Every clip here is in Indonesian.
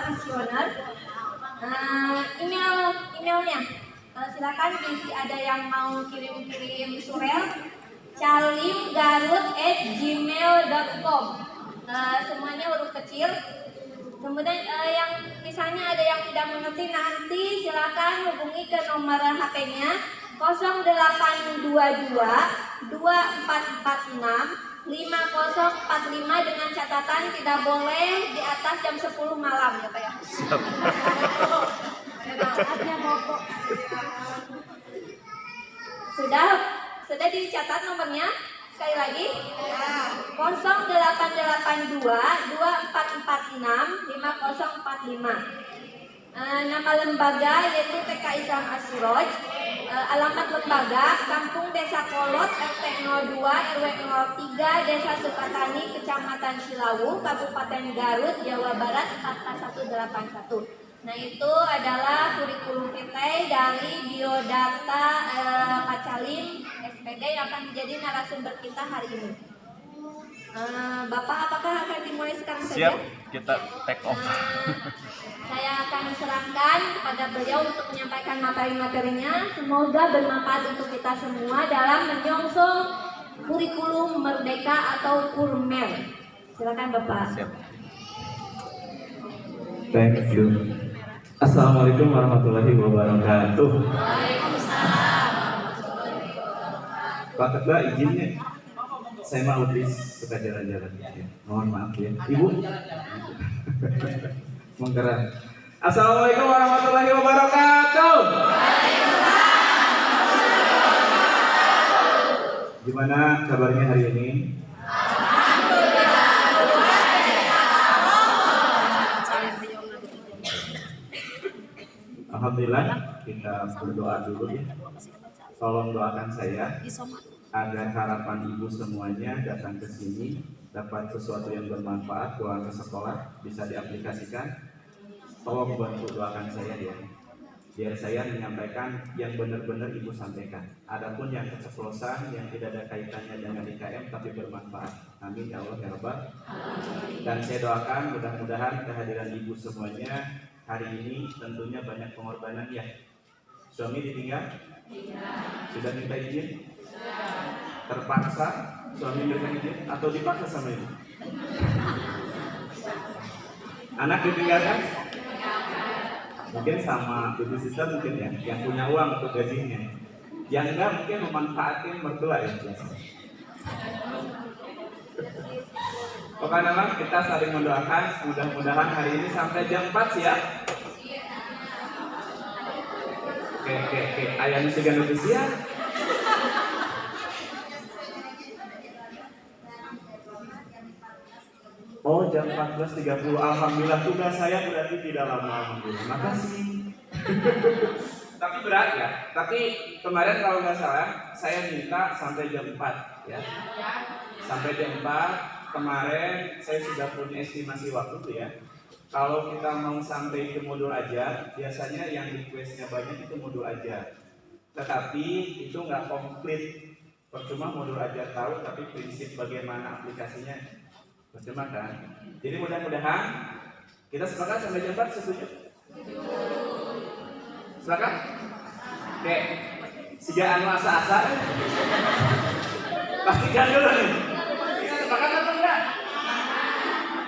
kuisioner. Emailnya silakan diisi, ada yang mau kirim surel calimgarut@gmail.com. Semuanya huruf kecil. Kemudian yang misalnya ada yang tidak mengerti, nanti silakan hubungi ke nomor HP-nya 0822 2446 5045 dengan catatan tidak boleh di atas jam 10 malam ya Pak ya. Sudah dicatat nomornya? Sekali lagi 0882 2446 5045. Nama lembaga yaitu TK Islam Asroj. Alamat lembaga Kampung Desa Kolot, RT 02 RW 03 Desa Sukatani, Kecamatan Cilawu, Kabupaten Garut, Jawa Barat 44181. Nah, itu adalah kurikulum vitae dari biodata Pak Calim SPD yang akan menjadi narasumber kita hari ini. Bapak, apakah akan dimulai sekarang saja? Siap, kita take off. Saya akan serahkan kepada beliau untuk menyampaikan materi-materinya. Semoga bermanfaat untuk kita semua dalam menyongsong kurikulum merdeka atau kurmer. Silakan Bapak. Siap. Thank you. Assalamualaikum warahmatullahi wabarakatuh. Pak Ketua izinnya, saya mau suka jalan-jalan. Mohon maaf ya, Ibu. Menggerak. Assalamualaikum warahmatullahi wabarakatuh. Gimana kabarnya hari ini? Alhamdulillah, kita berdoa dulu ya. Tolong doakan saya agar harapan ibu semuanya datang ke sini dapat sesuatu yang bermanfaat, pulang ke sekolah bisa diaplikasikan. Tolong bantu doakan saya ya, biar saya menyampaikan yang benar-benar ibu sampaikan. Adapun yang keceplosan yang tidak ada kaitannya dengan IKM tapi bermanfaat. Amin ya Allah ya Rabbal. Dan saya doakan mudah-mudahan kehadiran ibu semuanya hari ini tentunya banyak pengorbanan ya. Suami ditinggal? Sudah minta izin? Terpaksa suami minta izin atau dipaksa sama ibu? Anak ditinggalkan? Mungkin sama ibu sister mungkin ya, yang punya uang untuk gajinya. Yang enggak mungkin memanfaatkan mertua ya biasanya. Pokoknya kita saling mendoakan, mudah-mudahan hari ini sampai jam 4 ya. Oke. Ayahnya sudah lebih siap. Oh, jam 14.30. Alhamdulillah, tugas saya berarti tidak lama. Alhamdulillah. Makasih. Tapi berat ya. Tapi kemarin kalau nggak salah, saya minta sampai jam 4 ya. Sampai jam 4 kemarin saya sudah punya estimasi waktu tuh ya. Kalau kita mau sampai ke modul ajar, biasanya yang requestnya banyak itu modul ajar. Tetapi itu nggak komplit. Percuma modul ajar tahu, tapi prinsip bagaimana aplikasinya percuma kan. Jadi mudah-mudahan kita sepakat sampai jam 4, setuju? Sepakat? Oke. Sejak asa-asa. Pastikan dulu nih. Kita sepakat atau enggak?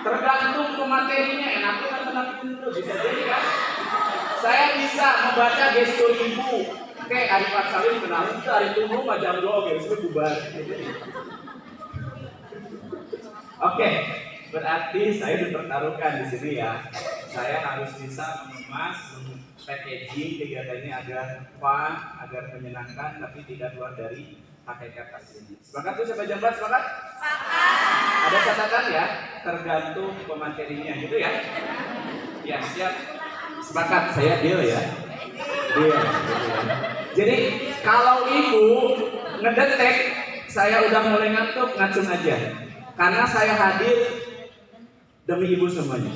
Tergantung ke materinya, enaknya kan menapikin dulu, bisa jadi kan? Saya bisa membaca gestur ibu. Oke, hari Pak Salim kenalin ke hari tunggu jam 2, gestur bubar. Oke, berarti saya dipertaruhkan di sini ya. Saya harus bisa mengemas, packaging kegiatannya agar fun, agar menyenangkan, tapi tidak keluar dari hakikat aslinya. Sepakat tuh sampai jam 4, sepakat? Ada catatan ya, tergantung pematerinya gitu ya. Ya, siap. Sepakat, saya deal ya. Deal. Jadi kalau ibu ngedetek saya udah mulai ngantuk, ngacung aja. Karena saya hadir demi ibu semuanya.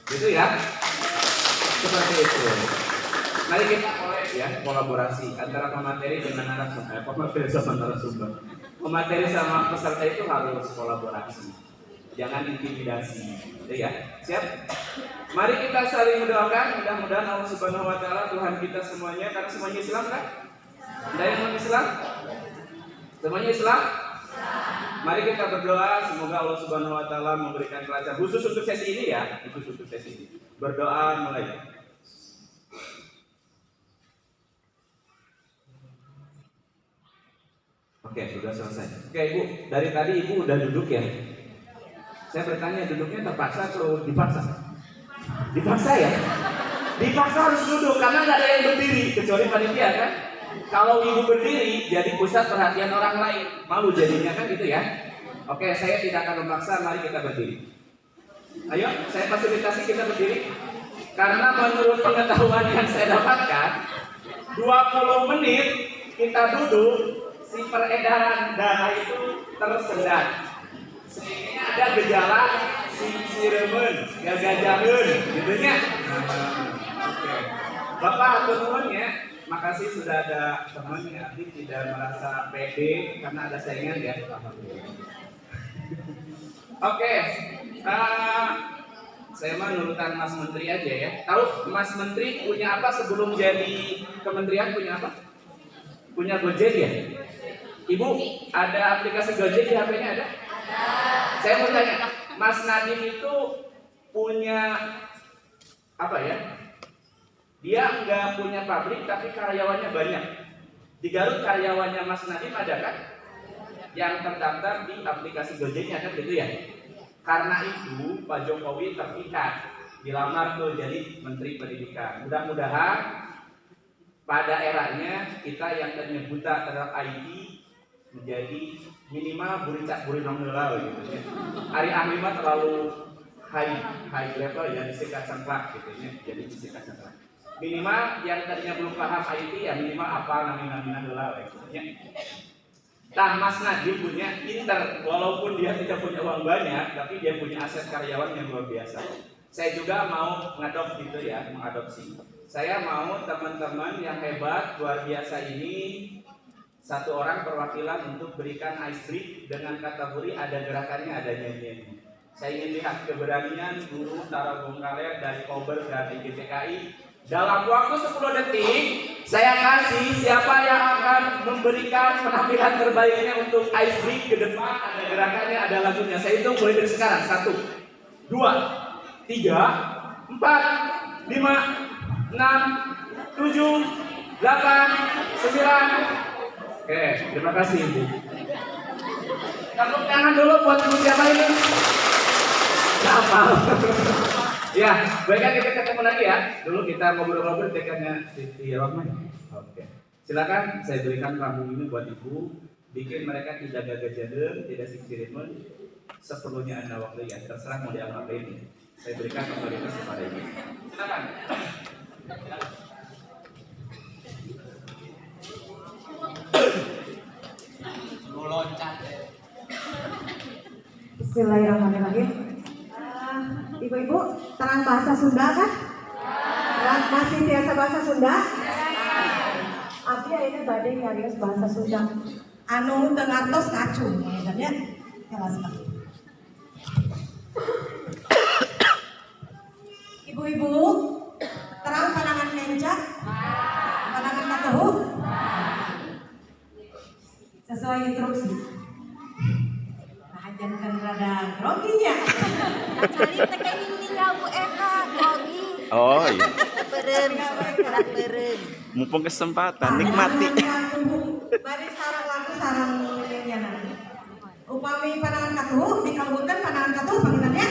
Gitu ya. Seperti itu. Mari kita mulai ya kolaborasi antara pemateri dengan narasumber. Pemateri sama narasumber. Pemateri sama peserta itu harus kolaborasi. Jangan intimidasi. Gitu ya. Siap? Mari kita saling mendoakan, mudah-mudahan Allah Subhanahu wa taala Tuhan kita semuanya, karena semuanya Islam kan? Ada yang non Islam? Semuanya Islam? Mari kita berdoa semoga Allah Subhanahu wa taala memberikan kelancaran khusus untuk sesi ini ya, khusus untuk sesi ini. Berdoa mulai. Oke, sudah selesai. Oke, Ibu, dari tadi Ibu udah duduk ya? Saya bertanya, duduknya terpaksa atau dipaksa? Dipaksa ya? Dipaksa harus duduk karena nggak ada yang berdiri kecuali panitia kan? Kalau Ibu berdiri jadi pusat perhatian orang lain, malu jadinya kan gitu ya? Oke, saya tidak akan memaksa, mari kita berdiri. Ayo, saya fasilitasi kita berdiri. Karena menurut pengetahuan yang saya dapatkan, 20 menit kita duduk, si peredaran darah itu tersendat. Sehingga ada gejala siremen, gagajaheun, gitu nya. Oke. Bapak atur nuhun ya. Makasih sudah ada teman yang aktif tidak merasa pede karena ada saingan ya. Oke. Saya mah nurutan Mas Menteri aja ya. Tahu Mas Menteri punya apa sebelum jadi kementerian, punya apa? Punya Gojek ya? Ibu, ada aplikasi Gojek di HP-nya ada? Saya mau tanya, Mas Nadiem itu punya apa ya? Dia nggak punya pabrik tapi karyawannya banyak. Di Garut karyawannya Mas Nadiem ada kan? Yang terdaftar di aplikasi Gojeknya kan gitu ya? Karena itu Pak Jokowi terpikat, dilamar tuh jadi Menteri Pendidikan. Mudah-mudahan pada eranya kita yang tadinya buta terhadap IT menjadi minimal buricak burinong heula gitu ya. Ari ahli mah terlalu high level ya disikat cengklak gitu ya. Jadi disikat cengklak. Minimal yang tadinya belum paham IT ya minimal apa namina heula gitu ya. Nah, Mas Nadiem punya pinter, walaupun dia tidak punya uang banyak, tapi dia punya aset karyawan yang luar biasa. Saya juga mau mengadopsi gitu ya, mengadopsi. Saya mau teman-teman yang hebat, luar biasa ini, satu orang perwakilan untuk berikan ice break dengan kategori ada gerakannya, ada nyanyiannya. Saya ingin lihat keberanian guru Tara Bungkaler dari Kober dan IGTKI. Dalam waktu 10 detik, saya kasih siapa yang akan memberikan penampilan terbaiknya untuk ice break ke depan, ada gerakannya, ada lagunya. Saya hitung mulai dari sekarang. 1, 2, 3, 4, 5, 6, 7, 8, 9. Oke, terima kasih Ibu. Tepuk tangan dulu buat ibu siapa ini? Apa? Ya, baiklah kita ketemu lagi ya. Dulu kita ngobrol-ngobrol tekannya Siti Rohman. Oke. Silakan saya berikan panggung ini buat Ibu. Bikin mereka tidak gagah jadul, tidak siksirimun. Seperlunya Anda waktu ya. Terserah mau diapain ini. Saya berikan otoritas kepada Ibu. Silakan. Bismillahirrahmanirrahim. Ibu-ibu, terang bahasa Sunda kan? Masih biasa bahasa Sunda? Abdi ini badai nyarios bahasa Sunda. Anu tengatos ngacung, ya. Ibu-ibu, terang pandangan kencak? Pandangan katuh? Sesuai instruksi. Jangan rada groginya. Cari teka ini Bu Eka grogi. Oh iya. Beren, gerak beren. Mumpung kesempatan, nikmati. Bari sarang lagu sarang nyanyi. Upami pandangan katuh, dikalungkan pandangan katuh panggilnya.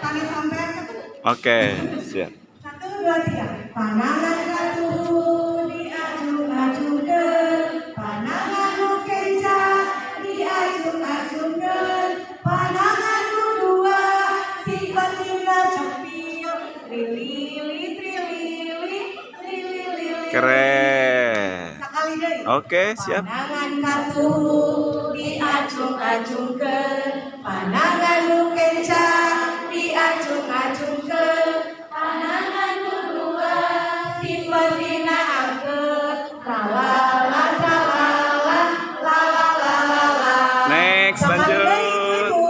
Tani sampean katuh. Oke, siap. 1, 2, 3. Pandangan katuh diajung-ajungkeun, pandangan nu kencang diajung-ajungkeun, pandangan nu dua si batinda cepil, trilili. Keren. Sekali deui. Oke, siap. Pandangan katuh diajung-ajungkeun, pandangan nu kencang diajung-ajungkeun, pandangan nu dua si batinda angkeun, tralala tralala lalalala. Next, Sekali lanjut. deui, Ibu.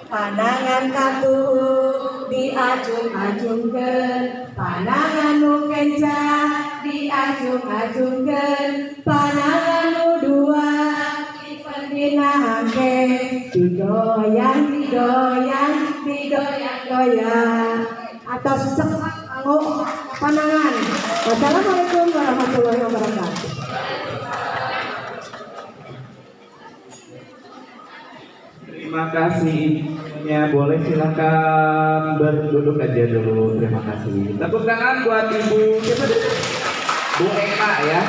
Pandangan katuh diajung-ajungkeun panangan nu kencang diajung-ajungkeun panangan nu dua dipendinaake digoyang atau sesek kanggo panangan. Wassalamualaikum warahmatullahi wabarakatuh. Terima kasih. Ya, boleh silakan berduduk aja dulu. Terima kasih. Tepuk tangan buat Ibu siapa deh? Bu Eka ya.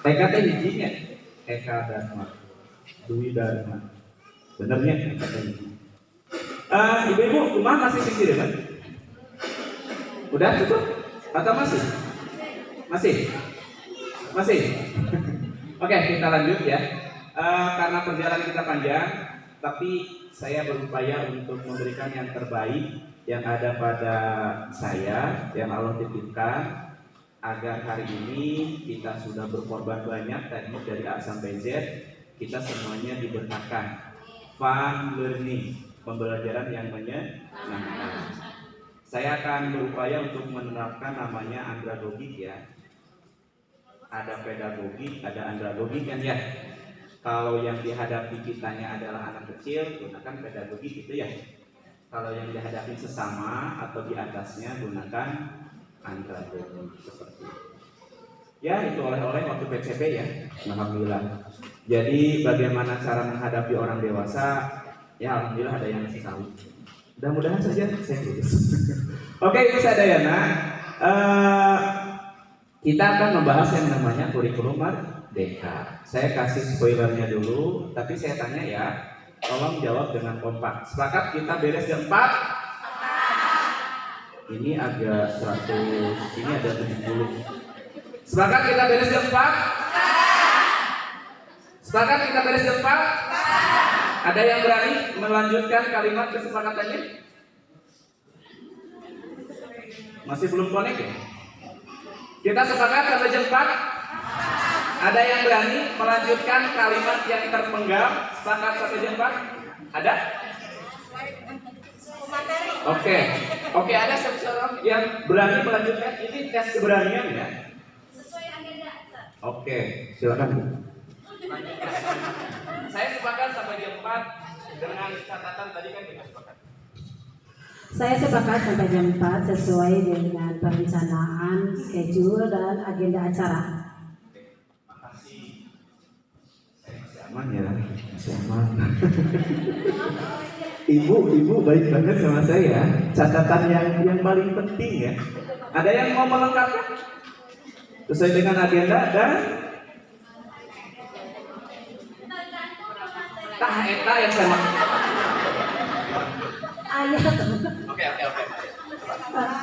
Eka teh hijinya. Eka Dharma. Dwi Dharma. Benernya Eka teh hiji. Ibu-ibu, rumah masih kecil kan? Udah cukup? Atau masih? Masih? Oke, kita lanjut ya. Karena perjalanan kita panjang, tapi saya berupaya untuk memberikan yang terbaik yang ada pada saya, yang Allah titipkan, agar hari ini kita sudah berkorban banyak tadi dari A sampai Z, kita semuanya diberkahkan. Fun learning, pembelajaran yang menyenangkan. Saya akan berupaya untuk menerapkan namanya andragogik ya. Ada pedagogik, ada andragogik kan ya. Kalau yang dihadapi kitanya adalah anak kecil, gunakan pedagogik gitu ya. Kalau yang dihadapi sesama atau di atasnya, gunakan andragogik seperti itu. Ya, itu oleh-oleh waktu PCP ya. Alhamdulillah. Jadi bagaimana cara menghadapi orang dewasa? Ya, alhamdulillah ada yang ngasih tahu. Mudah-mudahan saja saya lulus. Oke, Ibu Sadayana, kita akan membahas yang namanya kurikulum merdeka. Saya kasih spoilernya dulu, tapi saya tanya ya, tolong jawab dengan kompak. Sepakat kita beres jam 4? Ini agak 100, ini ada 70. Sepakat kita beres jam 4? Sepakat kita beres jam 4? Ada yang berani melanjutkan kalimat kesepakatannya? Masih belum connect ya? Kita sepakat sampai jam 4? Ada yang berani melanjutkan kalimat yang terpenggal? Sepakat sampai jam 4? Ada? Oke, ada seseorang yang berani melanjutkan. Ini tes keberanian ya? Sesuai agenda. Oke, silakan Bu. Saya sepakat sampai jam 4 dengan catatan tadi kan kita sepakat. Saya sepakat sampai jam 4 sesuai dengan perencanaan, schedule, dan agenda acara. Makasih. Saya masih aman ya, masih aman. Ibu baik banget sama saya. Catatan yang paling penting ya. Ada yang mau melengkapi? Sesuai dengan agenda dan eta yang saya maksud. Oke.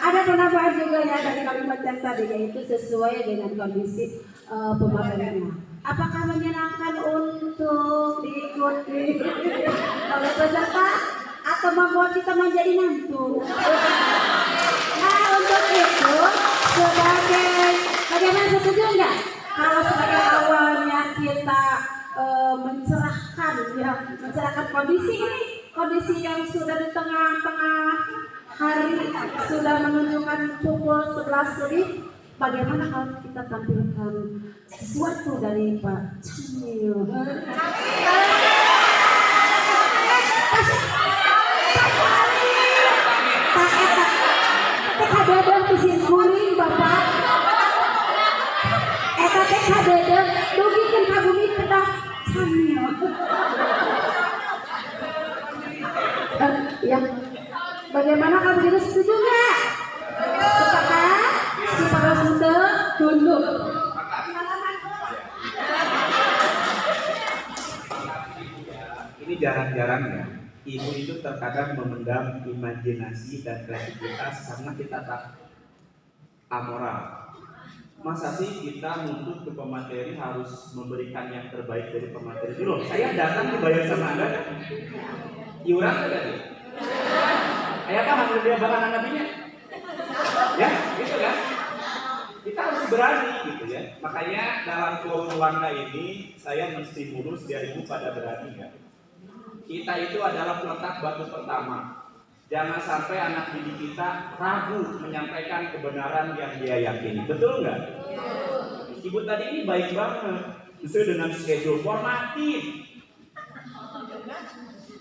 Ada penambahan juga ya dari kalimat yang tadi, yaitu sesuai dengan kondisi pemateriannya. Apakah menyenangkan untuk diikuti oleh peserta atau membuat kita menjadi ngantuk? Nah, untuk itu bagaimana, setuju enggak? Kalau sebagai awalnya kita mencerahkan kondisi yang sudah di tengah-tengah hari, sudah menunjukkan pukul 11 lebih, bagaimana kalau kita tampilkan sesuatu dari Pak Camil? Teka dadang pisin kuring Bapak. Eta teka dadang dugikeun ka bumi kedah Camil. Ya. Bagaimana kalau begitu, setuju nggak? Sepakat? Sepakat sudah tunduk. Ini jarang-jarang ya. Ibu itu terkadang memendam imajinasi dan kreativitas karena kita tak amoral. Masa sih kita nuntut ke pemateri harus memberikan yang terbaik dari pemateri dulu? Saya datang dibayar sama Anda. Iuran ada nih. Ayah kan hampir dia bahkan nabinya. Ya, gitu kan? Kita harus berani gitu ya. Makanya dalam forum warna ini saya menstimulus biar ibu pada berani ya. Kita itu adalah peletak batu pertama. Jangan sampai anak didik kita ragu menyampaikan kebenaran yang dia yakini. Betul nggak? Ibu tadi ini baik banget, sesuai dengan schedule formatif.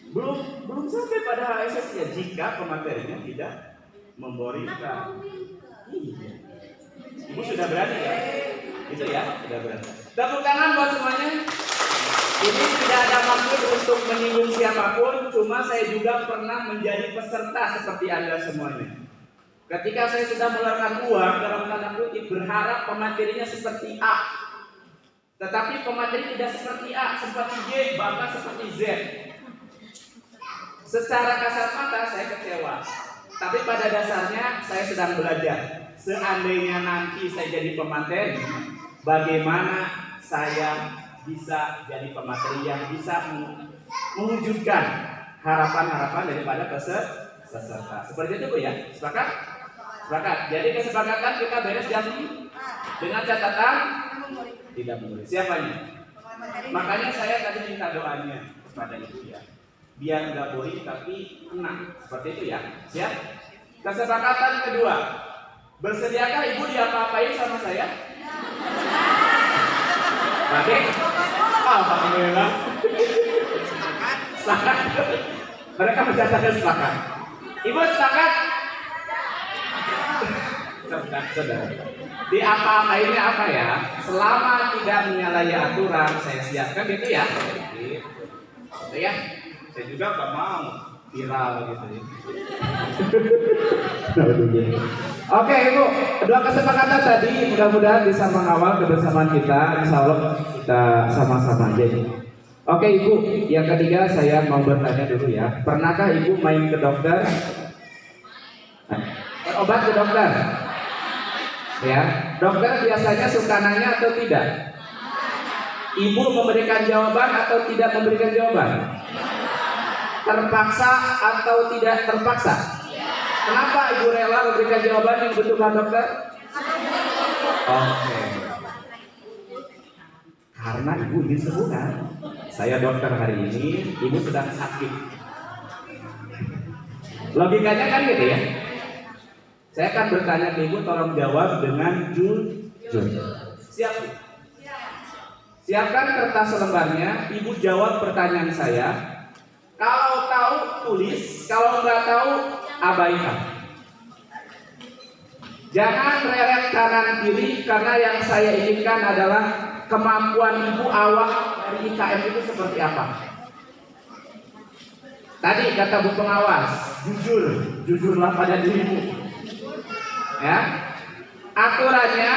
Belum sampai pada HSS ya, jika pematerinya tidak memboringkan. Iya. Ibu sudah berani ya? Itu ya, sudah berani. Tepuk tangan buat semuanya. Ini tidak ada maksud untuk menyinggung siapapun, cuma saya juga pernah menjadi peserta seperti Anda semuanya. Ketika saya sudah mengeluarkan uang dalam tanda kutip berharap pematerinya seperti A, tetapi pemateri tidak seperti A, seperti Y, bahkan seperti Z. Secara kasat mata saya kecewa, tapi pada dasarnya saya sedang belajar. Seandainya nanti saya jadi pemateri, bagaimana saya bisa jadi pemateri yang bisa mewujudkan harapan-harapan daripada peserta. Seperti itu Bu ya, sepakat? Sepakat. Jadi kesepakatan kita beres jam ini dengan catatan tidak boleh. Siapanya? Makanya saya tadi minta doanya kepada Ibu ya, biar nggak boring tapi kena. Seperti itu ya. Siap? Kesepakatan kedua, bersediakah Ibu diapa-apain sama saya? Baik. Alhamdulillah. Sepakat. Mereka mencatatkan sepakat. Ibu sepakat? Saudara. Di apa-apainnya apa ya? Selama tidak menyalahi aturan, saya siapkan itu ya. Gitu ya. Saya juga gak mau viral gitu ya. Oke Ibu, dua kesepakatan tadi mudah-mudahan bisa mengawal kebersamaan kita. Insya Allah kita sama-sama aja. Oke Ibu, yang ketiga saya mau bertanya dulu ya. Pernahkah Ibu main ke dokter? Obat ke dokter? Ya, dokter biasanya suka nanya atau tidak? Ibu memberikan jawaban atau tidak memberikan jawaban? Terpaksa atau tidak terpaksa? Kenapa Ibu rela memberikan jawaban yang dibutuhkan dokter? Oke. Karena Ibu ingin sembuh kan? Saya dokter hari ini, Ibu sedang sakit. Logikanya kan gitu ya. Saya akan bertanya ke Ibu, tolong jawab dengan jujur. Siap Bu? Siapkan kertas lembarnya, Ibu jawab pertanyaan saya. Kalau tahu tulis, kalau nggak tahu abaikan. Jangan reret kanan kiri karena yang saya inginkan adalah kemampuan Ibu awal dari IKM itu seperti apa. Tadi kata Bu pengawas, jujurlah pada dirimu. Ya, aturannya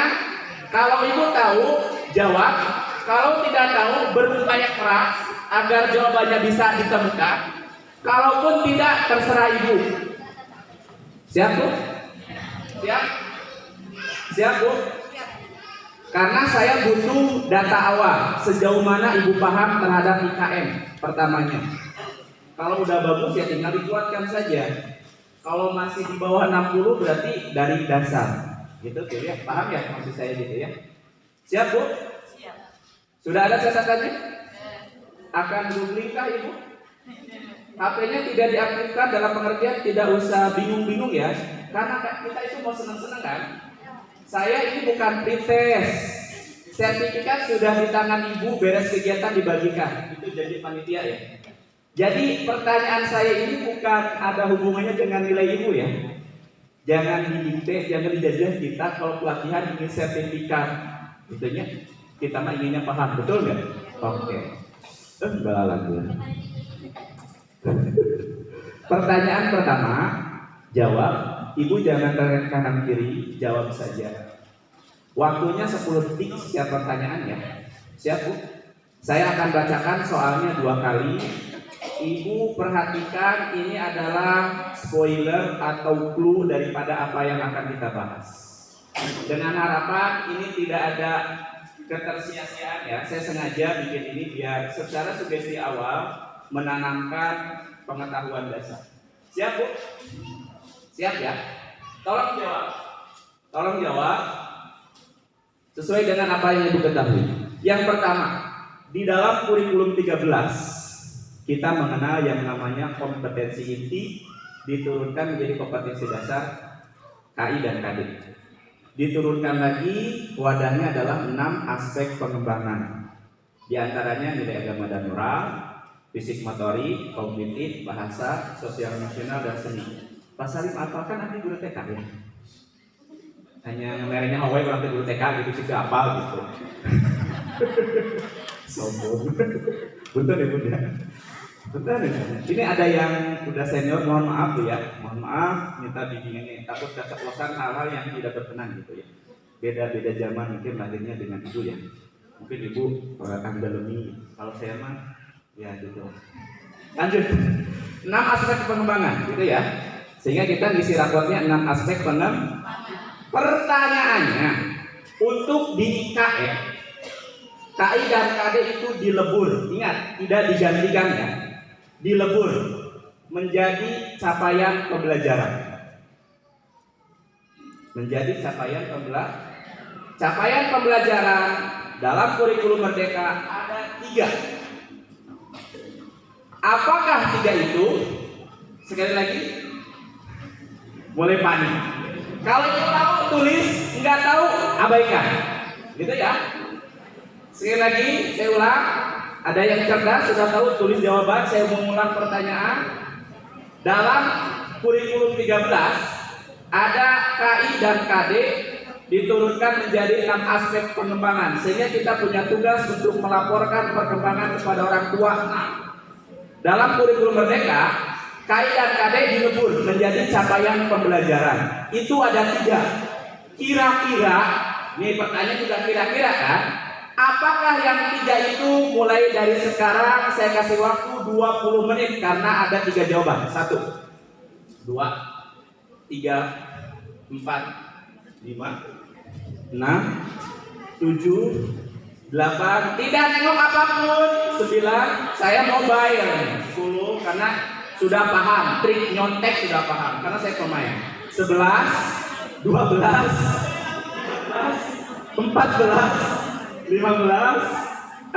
kalau Ibu tahu jawab, kalau tidak tahu berupaya keras agar jawabannya bisa ditemukan. Kalaupun tidak terserah Ibu. Siap Bu? Siap? Siap Bu? Karena saya butuh data awal sejauh mana Ibu paham terhadap IKM pertamanya. Kalau udah bagus ya tinggal dikuatkan saja. Kalau masih di bawah 60 berarti dari dasar. Gitu ya, paham ya maksud saya gitu ya. Siap Bu? Siap. Sudah ada catatannya? Akan googlingkah Ibu? HP-nya tidak diaktifkan dalam pengertian tidak usah bingung-bingung ya. Karena kita itu mau senang-senang kan? Saya ini bukan pretest. Sertifikat sudah di tangan Ibu, beres kegiatan dibagikan. Itu jadi panitia ya. Jadi pertanyaan saya ini bukan ada hubungannya dengan nilai Ibu ya. Jangan didikte, jangan dijajah kita kalau pelatihan ingin sertifikat. Itunya kita mah inginnya paham, betul nggak? Oke. Balalan. Pertanyaan pertama, jawab. Ibu jangan terlihat kanan kiri, jawab saja. Waktunya 10 detik setiap pertanyaannya. Siap Bu? Saya akan bacakan soalnya 2 kali. Ibu perhatikan ini adalah spoiler atau clue daripada apa yang akan kita bahas. Dengan harapan ini tidak ada ketersia-siaan ya. Saya sengaja bikin ini biar secara sugesti awal menanamkan pengetahuan dasar. Siap Bu? Siap ya? Tolong jawab. Tolong jawab sesuai dengan apa yang Ibu ketahui. Yang pertama, di dalam kurikulum 13 kita mengenal yang namanya kompetensi inti diturunkan menjadi kompetensi dasar KI dan KD. Diturunkan lagi wadahnya adalah 6 aspek pengembangan. Di antaranya nilai agama dan moral, fisik motorik, kognitif, bahasa, sosial emosional, dan seni. Pak Salim apalkan nanti guru TK ya? Hanya merenya Hawaii orang guru TK gitu sih apa gitu. Sombong. Betul ya bunda. Betul ya. Ini ada yang udah senior, mohon maaf ya. Mohon maaf, minta bimbingannya. Takut keceplosan hal-hal yang tidak berkenan gitu ya. Beda-beda zaman mungkin lahirnya dengan ibu ya. Mungkin ibu akan dalemi. Kalau saya mah ya gitu. Lanjut. 6 aspek pengembangan gitu ya. Sehingga kita ngisi raportnya 6 aspek pengembangan. Pertanyaannya, untuk di KE, KI dan KD itu dilebur. Ingat, tidak digantikan ya. Dilebur menjadi capaian pembelajaran. Menjadi capaian pembelajaran. Capaian pembelajaran dalam kurikulum Merdeka ada 3. Apakah 3 itu? Sekali lagi, mulai panik. Kalau itu tahu tulis, nggak tahu abaikan, gitu ya. Sekali lagi, saya ulang. Ada yang cerdas sudah tahu tulis jawaban. Saya mengulang pertanyaan. Dalam kurikulum 13 ada KI dan KD diturunkan menjadi 6 aspek pengembangan, sehingga kita punya tugas untuk melaporkan perkembangan kepada orang tua. Dalam kurikulum Merdeka, KI dan KD dilebur menjadi capaian pembelajaran. Itu ada 3. Kira-kira, ini pertanyaan juga kira-kira kan? Apakah yang 3 itu mulai dari sekarang saya kasih waktu 20 menit karena ada 3 jawaban. 1, 2, 3, 4, 5, 6, 7, 8. Tidak nengok apapun. 9. Saya mau bayar 10 karena sudah paham, trik nyontek sudah paham karena saya pemain. 11, 12, 14, 15,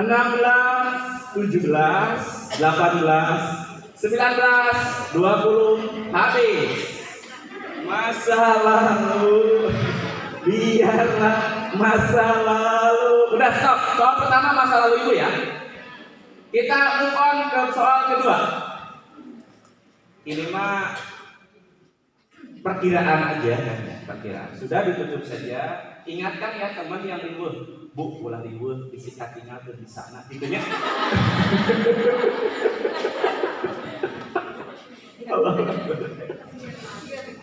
16, 17, 18, 19, 20, habis. Masa lalu biarlah masa lalu. Udah stop. Soal pertama masa lalu ibu ya. Kita move on ke soal kedua. Ini mah perkiraan aja kan, perkiraan. Sudah ditutup saja. Ingatkan ya teman yang ribut, bu ulah ribut, isi tinggal ke di sana, gitunya.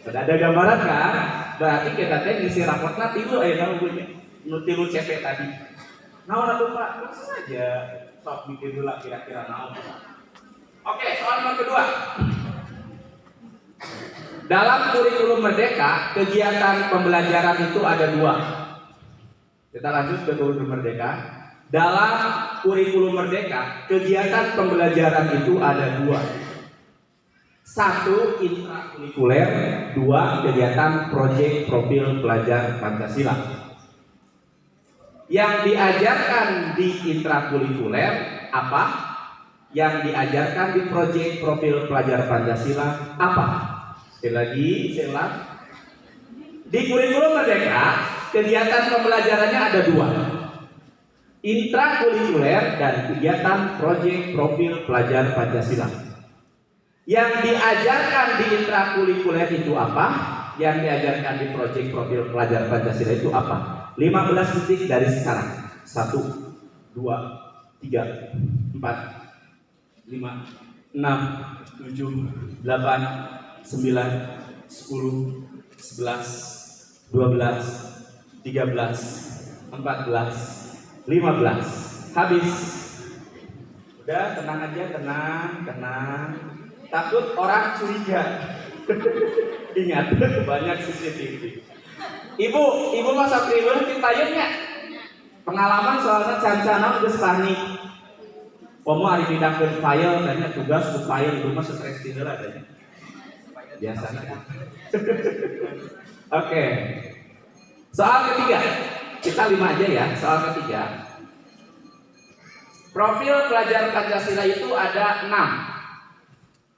Sudah ada gambaran kan? Berarti kita teh ngisi raportna tilu aya tilu CP tadi. Naon atuh Pak? Langsung aja sok bikin dulu kira-kira naon. Oke, soal nomor kedua. Dalam kurikulum Merdeka, kegiatan pembelajaran itu ada 2. Kita lanjut ke kurikulum Merdeka. Dalam kurikulum Merdeka, kegiatan pembelajaran itu ada 2. 1 intrakurikuler, 2 kegiatan proyek profil pelajar Pancasila. Yang diajarkan di intrakurikuler apa? Yang diajarkan di proyek profil pelajar Pancasila apa? Sekali lagi, saya ulang. Di kurikulum Merdeka, kegiatan pembelajarannya ada 2. Intrakurikuler dan kegiatan proyek profil pelajar Pancasila. Yang diajarkan di intrakurikuler itu apa? Yang diajarkan di proyek profil pelajar Pancasila itu apa? 15 detik dari sekarang. 1, 2, 3, 4, 5, 6, 7, 8, 9, 10, 11, 12, 13, 14, 15. Habis. Udah tenang aja, tenang. Takut orang curiga. Ingat, banyak CCTV. Ibu masak riweuh di payungnya. Pengalaman soalnya cancana geus panik. Pomo ari midangkeun file tanya tugas ku file ibu mah stres ti heula tanya. Biasanya. Oke. Soal ketiga. Kita 5 aja ya. Soal ketiga. Profil pelajar Pancasila itu ada 6.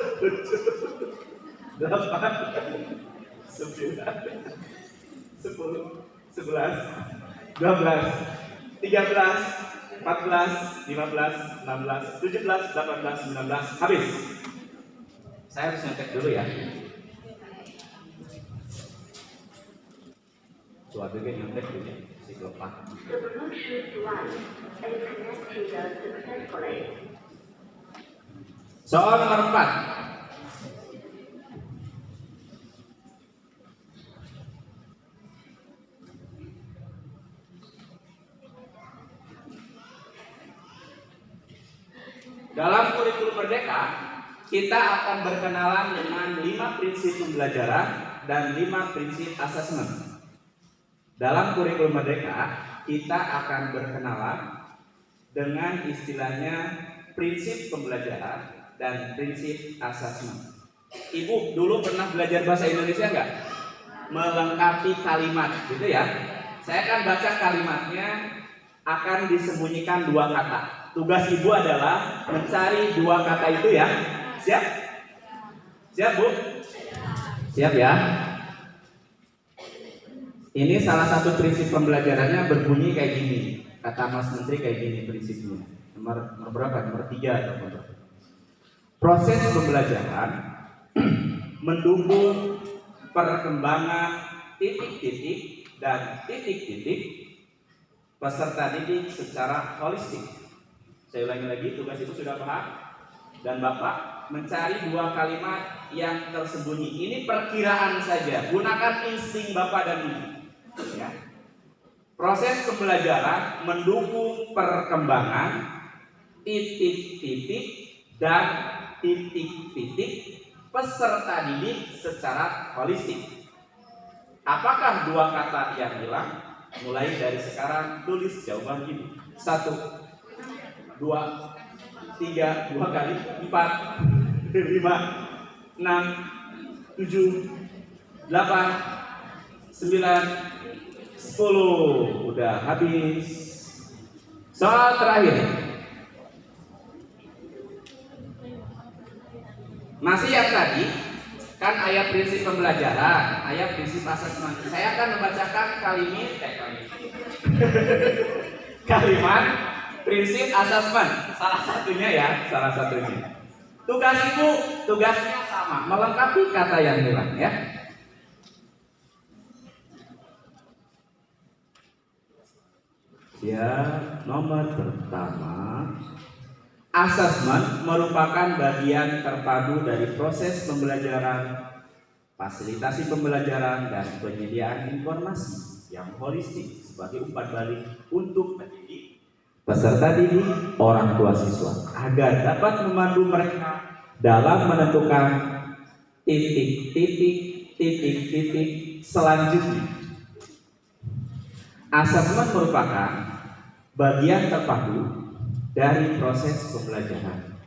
8, 9, 10, 11, 12, 13, 14, 15, 16, 17, 18, 19, habis. Saya harus ngetek dulu ya. Suatu kan nyontek dulu si kelopak. Soal nomor 4. Dalam kurikulum Merdeka, kita akan berkenalan dengan 5 prinsip pembelajaran dan 5 prinsip asesmen. Dalam kurikulum Merdeka, kita akan berkenalan dengan istilahnya prinsip pembelajaran dan prinsip asesmen. Ibu dulu pernah belajar bahasa Indonesia nggak? Melengkapi kalimat, gitu ya. Saya akan baca kalimatnya, akan disembunyikan 2 kata. Tugas ibu adalah mencari 2 kata itu ya. Siap? Siap, Bu? Siap ya? Ini salah satu prinsip pembelajarannya berbunyi kayak gini. Kata Mas Menteri kayak gini prinsipnya. Nomor berapa? Nomor 3 atau berapa? Proses pembelajaran mendukung perkembangan titik-titik dan titik-titik peserta didik secara holistik. Saya ulangi lagi, tugas itu sudah paham? Dan Bapak mencari 2 kalimat yang tersembunyi. Ini perkiraan saja, gunakan insting Bapak dan Ibu. Ya. Proses pembelajaran mendukung perkembangan titik-titik dan titik-titik peserta didik secara holistik. Apakah 2 kata yang hilang? Mulai dari sekarang tulis jawaban ini. 1, 2, 3, 2 kali, 4, 5, 6, 7, 8, 9, 10. Udah habis. Soal terakhir. Masih yang tadi, kan ayat prinsip pembelajaran, ayat prinsip asesmen. Saya akan membacakan kalimat prinsip asesmen, salah satunya ya, salah satunya. Tugas ibu, tugasnya sama, melengkapi kata yang hilang ya. Ya, nomor pertama, asesmen merupakan bagian terpadu dari proses pembelajaran, fasilitasi pembelajaran, dan penyediaan informasi yang holistik sebagai umpan balik untuk mendidik peserta didik, orang tua siswa agar dapat memandu mereka dalam menentukan titik-titik selanjutnya. Asesmen merupakan bagian terpadu dari proses pembelajaran,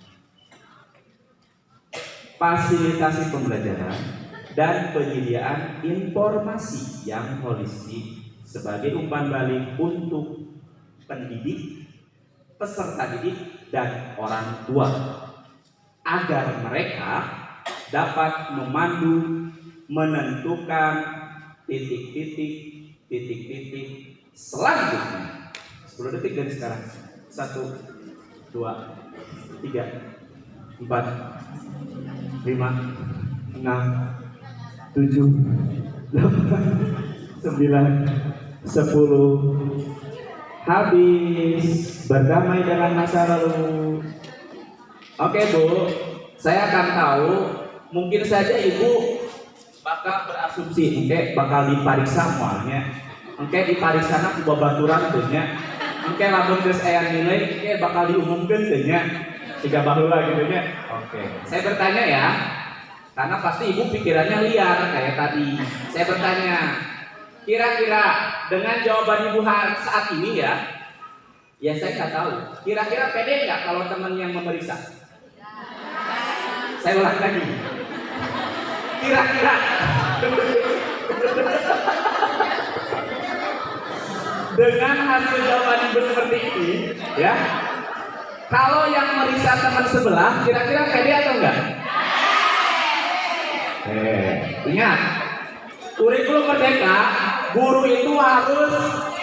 fasilitasi pembelajaran, dan penyediaan informasi yang holistik sebagai umpan balik untuk pendidik, peserta didik, dan orang tua agar mereka dapat memandu menentukan titik-titik selanjutnya. 10 detik dari sekarang. 1, 2, 3, 4, 5, 6, 7, 9, 10. Habis. Berdamai dengan masa lalu. Oke Bu, saya akan tahu. Mungkin saja Ibu bakal berasumsi, bakal dipariksa mualnya. Dipariksa ku babaturan tuhnya. Lamun geus aya nilai, bakal diumumkeun teh nya. Siga baheula gitu nya. Saya bertanya ya. Karena pasti Ibu pikirannya liar kayak tadi. Saya bertanya, kira-kira dengan jawaban Ibu saat ini ya saya nggak tahu. Kira-kira pede nggak kalau teman yang memeriksa? Saya ulang lagi. Kira-kira dengan hasil jawaban Ibu seperti ini, ya, kalau yang meriksa teman sebelah, kira-kira pede atau enggak? Ingat, kurikulum merdeka, guru itu harus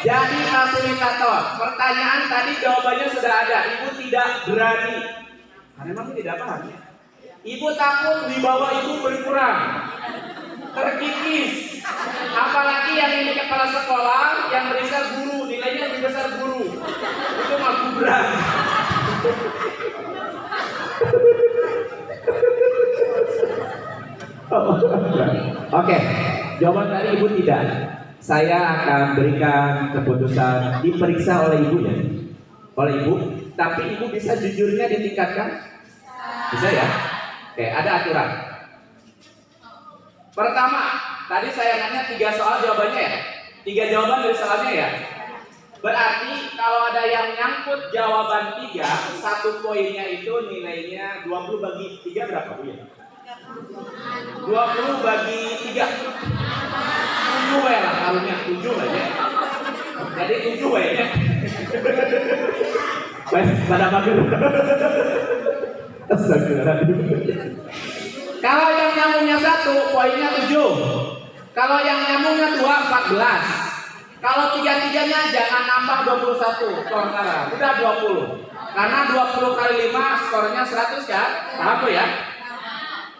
jadi fasilitator. Pertanyaan tadi jawabannya sudah ada. Ibu tidak berani, karena memang tidak paham. Ibu takut dibawa Ibu berkurang, terkikis. Apalagi yang ini kepala sekolah, yang meriksa guru, nilainya lebih besar guru. Itu mah gubrak. Oke, jawaban dari Ibu tidak. Saya akan berikan keputusan diperiksa oleh Ibu ya, oleh Ibu. Tapi Ibu bisa jujurnya ditingkatkan, bisa ya? Oke, ada aturan. Pertama, tadi saya nanya 3 soal jawabannya ya, 3 jawaban dari soalnya ya. Berarti kalau ada yang nyangkut jawaban 3, 1 poinnya itu nilainya 20 bagi 3 berapa Bu ya? 20 bagi 3. 7 ya lah, harusnya 7 aja. Jadi 7 ya. Pada bagus. Kalau yang nyambungnya 1, poinnya 7. Kalau yang nyambungnya 2, 14. Kalau 3-3-nya jangan nambah 21 skor sekarang. Udah 20. Karena 20 kali 5 skornya 100 kan? Paham tuh ya?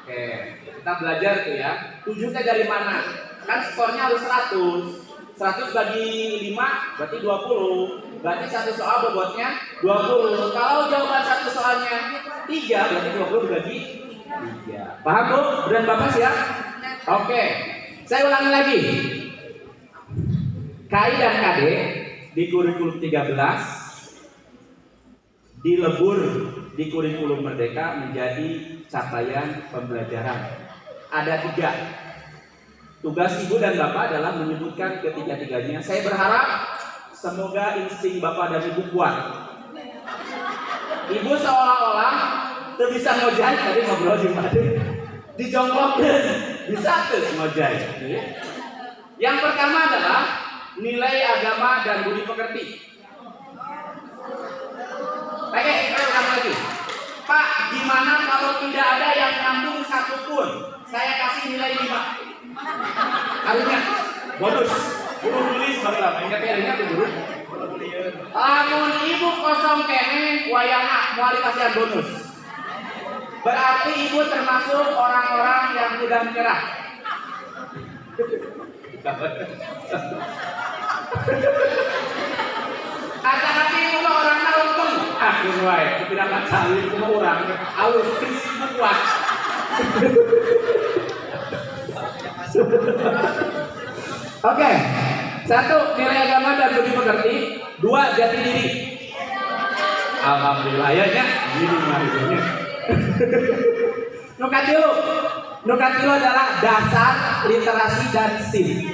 Oke, kita belajar tuh ya. 7-nya dari mana? Kan skornya harus 100. 100 bagi 5 berarti 20. Berarti satu soal bobotnya 20. Kalau jawaban satu soalnya 3, berarti 20 bagi 3. Paham Bu? Dan Bapak siap? Oke. Saya ulangi lagi. KI dan KD di kurikulum 13 dilebur di kurikulum merdeka menjadi capaian pembelajaran. Ada 3. Tugas Ibu dan Bapak adalah menyebutkan ketiga-tiganya. Saya berharap semoga insting Bapak dan Ibu kuat. Ibu seolah-olah tuh bisa ngojai, tadi ngobrol di mana? Dijongkokkan, bisa tuh ngojai. Yang pertama adalah nilai agama dan budi pekerti. Oke, saya ulang lagi. Pak, gimana kalau tidak ada yang nyambung satupun? Saya kasih nilai 5. Harusnya bonus. Guru tulis bakal ingat ya guru. Lamun Ibu kosong kene wayana moal dikasihan bonus. Berarti Ibu termasuk orang-orang yang mudah menyerah. Tapi Ibu orangnya untung. Guru wae, tidak akan salih semua orang. Alus Ibu kuat. Oke, 1 nilai agama dan budi pekerti, 2 jati diri. Alhamdulillah ya nya, ini marinya. Nukatilu adalah dasar literasi dan SIM.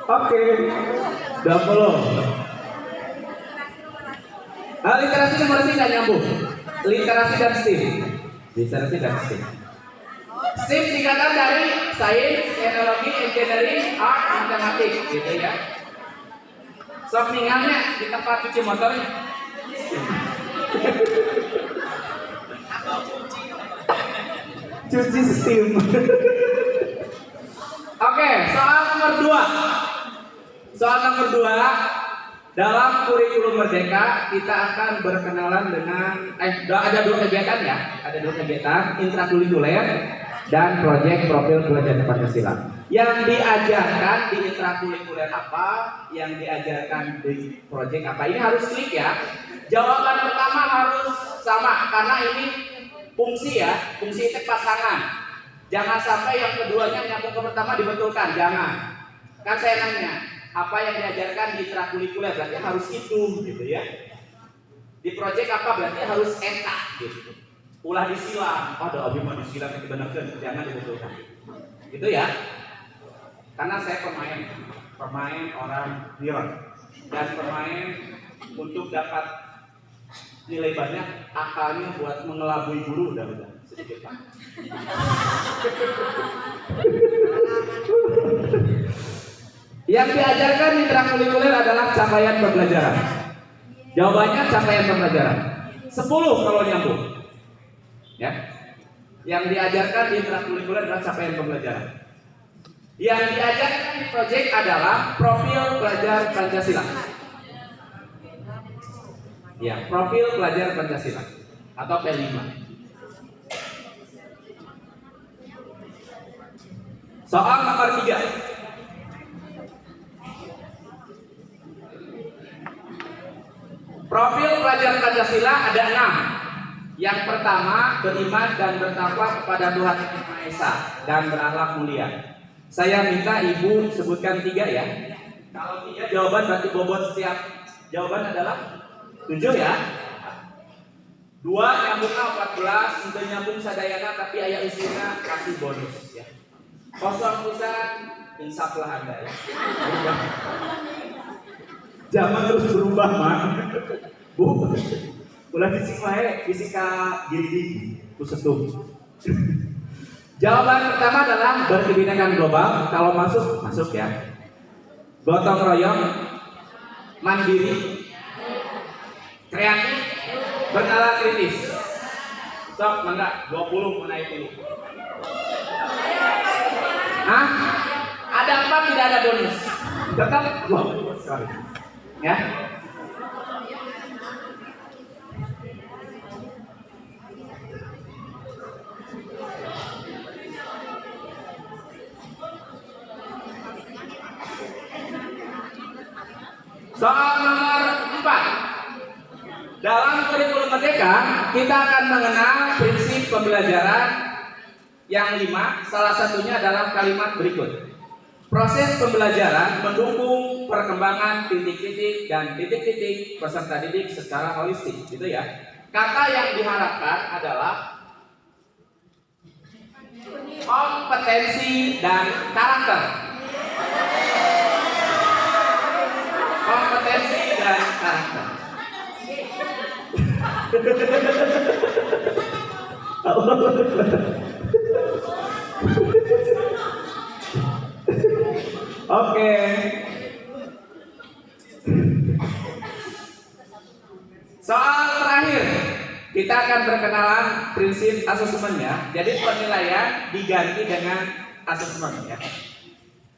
Oke, 20. Literasi numerasi nggak nyambung. Literasi dan STEM. Literasi dan STEM. STEM singkatan dari Sains, Teknologi, Engineering, Art, Matematik, gitu ya. Sok ningalnya di tempat cuci motornya. Cuci STEM. Oke, soal nomor 2. Soal nomor 2. Dalam kurikulum Merdeka kita akan berkenalan dengan ada dua kegiatan ya, ada dua kegiatan intrakurikuler dan proyek profil pelajar Pancasila. Yang diajarkan di intrakurikuler apa, yang diajarkan di proyek apa, ini harus klik ya. Jawaban pertama harus sama karena ini fungsi ya, fungsi itu pasangan. Jangan sampai yang keduanya nyambung ke pertama dibetulkan, jangan. Kan saya nanya, apa yang diajarkan di intrakurikuler berarti harus itu gitu ya. Di proyek apa berarti harus eta gitu. Ulah disilang, ada abi mah disilang itu benar jangan dibetulkan. Gitu ya. Karena saya pemain orang Niron dan pemain untuk dapat nilai banyak, akalnya buat mengelabui guru udah sedikit Pak. Yang diajarkan di intrakurikuler adalah capaian pembelajaran. Jawabannya capaian pembelajaran 10 kalau nyambung. Ya. Yang diajarkan di intrakurikuler adalah capaian pembelajaran. Yang diajarkan di proyek adalah profil pelajar Pancasila. Ya, profil pelajar Pancasila atau P5. Soal nomor 3. Profil pelajar Pancasila ada 6. Yang pertama, beriman dan bertakwa kepada Tuhan Yang Maha Esa dan berakhlak mulia. Saya minta ibu sebutkan 3 ya. Kalau 3 jawaban berarti bobot setiap jawaban adalah 7 ya. 2 nyambungnya 14, untuk nyambung sadayana tapi ayat isinya kasih bonus ya. Kosong pisan, insaflah Anda ya. Zaman terus berubah man. Bu, ulah bisik wae, bisik ka gigi kusetum. Jawaban pertama adalah berkebinekaan global. Kalau masuk ya. Gotong royong, mandiri, kreatif, bernalar kritis. Sok, mangga 20 menaik dulu. Hah? Ada 4 tidak ada bonus. Tetap 20 sekali. Ya. Soal nomor 4. Dalam kurikulum Merdeka, kita akan mengenal prinsip pembelajaran yang 5. Salah satunya adalah kalimat berikut. Proses pembelajaran mendukung perkembangan titik-titik dan titik-titik peserta didik secara holistik, gitu ya. Kata yang diharapkan adalah kompetensi dan karakter. Kompetensi dan karakter. Oke. Soal terakhir, kita akan berkenalan prinsip asesmennya. Jadi penilaian diganti dengan asesmen ya.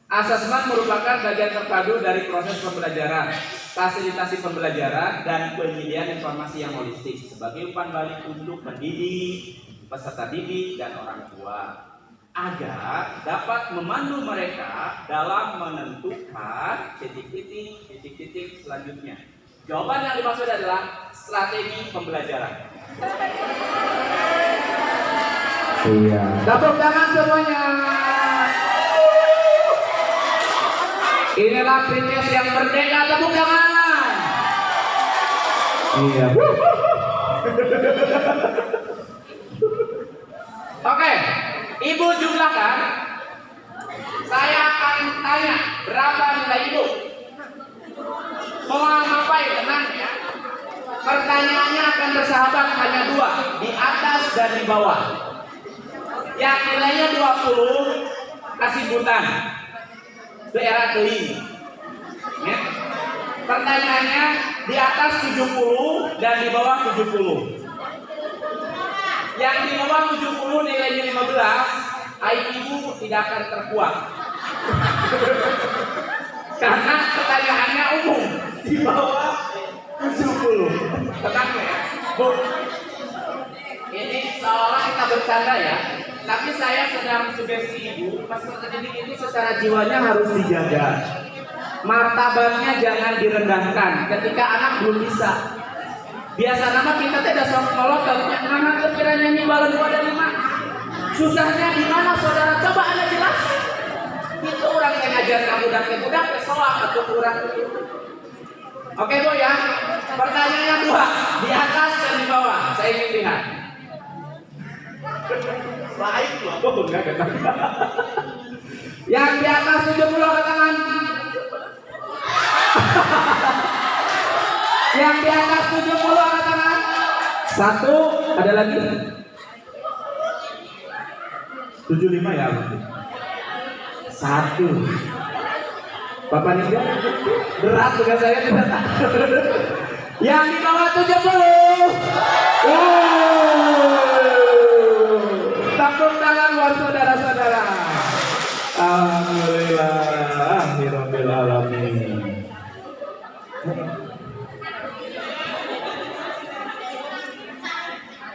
Asesmen merupakan bagian terpadu dari proses pembelajaran, fasilitasi pembelajaran, dan penyediaan informasi yang holistik sebagai umpan balik untuk pendidik, peserta didik, dan orang tua, agar dapat memandu mereka dalam menentukan titik-titik selanjutnya. Jawaban yang dimaksud adalah strategi pembelajaran. Iya. Tepuk tangan semuanya. Inilah princess yang merdeka, tepuk tangan. Iya. Oke, ibu jumlahkan. Saya akan tanya berapa nilai ibu. Mau ngapain? Tenang ya. Pertanyaannya akan bersahabat hanya 2, di atas dan di bawah. Yang nilainya 20 kasih butan. Itu era keling. Ya. Pertanyaannya di atas 70 dan di bawah 70. Yang di bawah 70 nilainya 15, IQ tidak akan terkuat. Karena pertanyaannya umum. Di bawah Bu, ini seolah kita bercanda ya, tapi saya sedang sugesti ibu, peserta didik ini secara jiwanya harus dijaga. Martabatnya jangan direndahkan ketika anak belum bisa. Biasa nama kita tidak sok kolot, anak kekiranya nyanyi balon 2 dan 5. Susahnya di mana saudara? Coba Anda jelas. Itu orang yang ngajar kamu dan budak kesoak atau kurang. Oke Bu ya. Pertanyaan yang 2, di atas dan di bawah. Saya ingin lihat. Baik loh. Oh, enggak kata. Yang di atas 70 angkat tangan. Yang di atas 70 angkat tangan. 1, ada lagi. 75 ya. 1. Bapak Ningga berat dengan saya tidak. Yang di bawah 70. Tepuk tangan buat saudara-saudara. Alhamdulillah, Alhamdulillah.